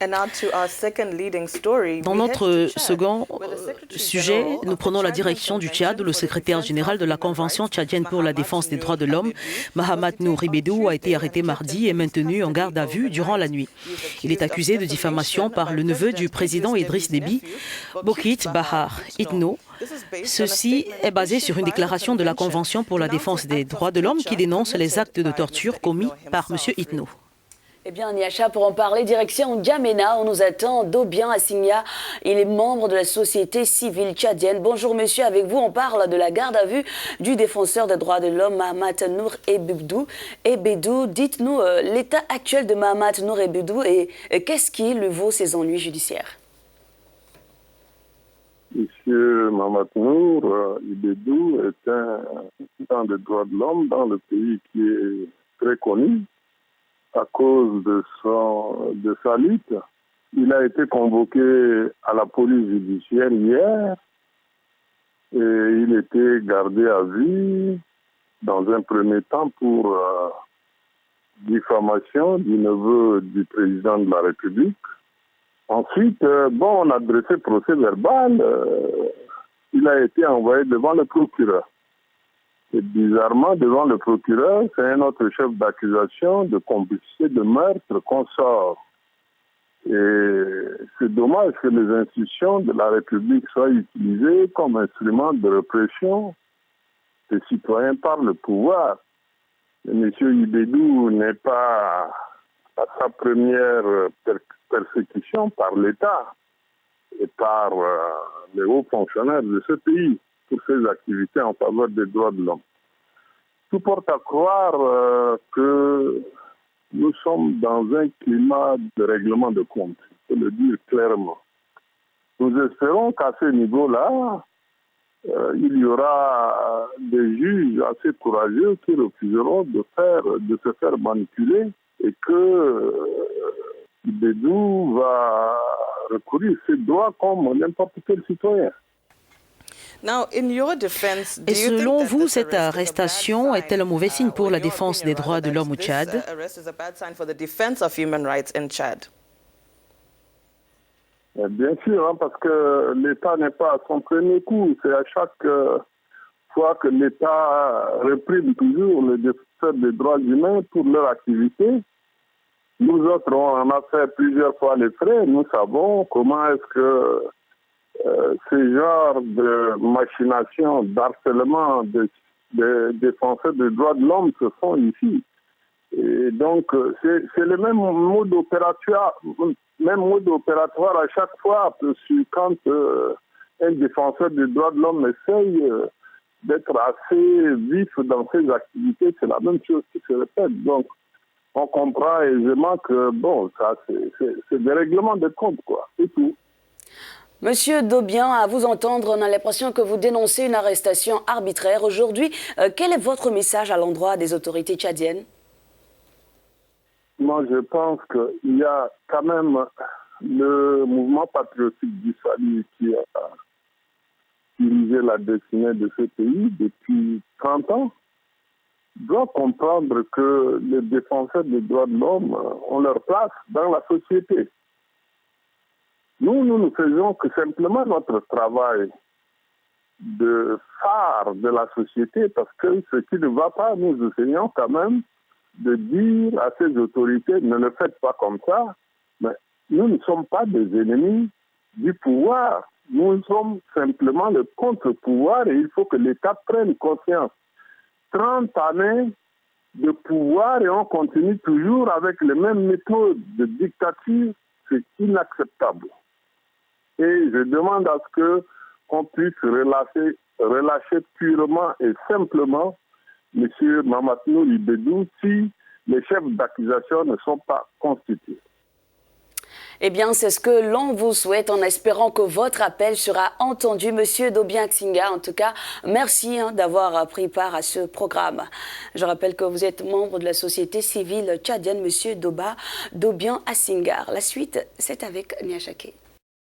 Dans notre second sujet, nous prenons la direction du Tchad où le secrétaire général de la Convention tchadienne pour la défense des droits de l'homme, Mahamat Nour Ibedou, a été arrêté mardi et maintenu en garde à vue durant la nuit. Il est accusé de diffamation par le neveu du président Idriss Déby, Bokit Bahar Itno. Ceci est basé sur une déclaration de la Convention pour la défense des droits de l'homme qui dénonce les actes de torture commis par M. Itno. Eh bien, Niacha, pour en parler, direction N'Djamena, on nous attend Dobian Assigna. Il est membre de la société civile tchadienne. Bonjour monsieur, avec vous, on parle de la garde à vue du défenseur des droits de l'homme, Mahamat Nour Ibedou. Dites-nous l'état actuel de Mahamat Nour Ibedou et qu'est-ce qui lui vaut ses ennuis judiciaires? Monsieur Mahamat Nour Ibedou est un militant des droits de l'homme dans le pays qui est très connu à cause de sa lutte. Il a été convoqué à la police judiciaire hier et il était gardé à vue dans un premier temps pour diffamation du neveu du président de la République. Ensuite, on a dressé procès verbal. Il a été envoyé devant le procureur. Et bizarrement, devant le procureur, c'est un autre chef d'accusation de complicité de meurtre qu'on sort. Et c'est dommage que les institutions de la République soient utilisées comme instrument de répression des citoyens par le pouvoir. M. Ibedou n'est pas à sa première persécution par l'État et par les hauts fonctionnaires de ce pays pour ses activités en faveur des droits de l'homme. Tout porte à croire que nous sommes dans un climat de règlement de compte, il faut le dire clairement. Nous espérons qu'à ce niveau-là, il y aura des juges assez courageux qui refuseront de se faire manipuler et que Ibedou va recourir ses droits comme n'importe quel citoyen. Et selon vous, cette arrestation est-elle un mauvais signe pour la défense des droits de l'homme au Tchad? Bien sûr, parce que l'État n'est pas à son premier coup. C'est à chaque fois que l'État réprime toujours les défenseurs des droits humains pour leur activité. Nous autres, on en a fait plusieurs fois les frais. Nous savons comment est-ce que ce genre de machination, d'harcèlement des défenseurs des droits de l'homme se font ici. Et donc, c'est le même mode opératoire à chaque fois, quand un défenseur des droits de l'homme essaye d'être assez vif dans ses activités, c'est la même chose qui se répète. Donc, on comprend aisément que, ça, c'est des règlements de compte, quoi, c'est tout. Monsieur Dobian, à vous entendre, on a l'impression que vous dénoncez une arrestation arbitraire. Aujourd'hui, quel est votre message à l'endroit des autorités tchadiennes? Moi, je pense qu'il y a quand même le mouvement patriotique du salut qui a dirigé la destinée de ce pays depuis 30 ans. Doit comprendre que les défenseurs des droits de l'homme ont leur place dans la société. Nous ne faisons que simplement notre travail de phare de la société parce que ce qui ne va pas, nous essayons quand même de dire à ces autorités, ne le faites pas comme ça, mais nous ne sommes pas des ennemis du pouvoir. Nous sommes simplement le contre-pouvoir et il faut que l'État prenne conscience. 30 années de pouvoir et on continue toujours avec les mêmes méthodes de dictature, c'est inacceptable. Et je demande à ce qu'on puisse relâcher purement et simplement M. Mahamat Nour Ibedou si les chefs d'accusation ne sont pas constitués. Eh bien, c'est ce que l'on vous souhaite en espérant que votre appel sera entendu. Monsieur Dobian Assigna, en tout cas, merci d'avoir pris part à ce programme. Je rappelle que vous êtes membre de la société civile tchadienne, Monsieur Dobian Assigna. La suite, c'est avec Niachake.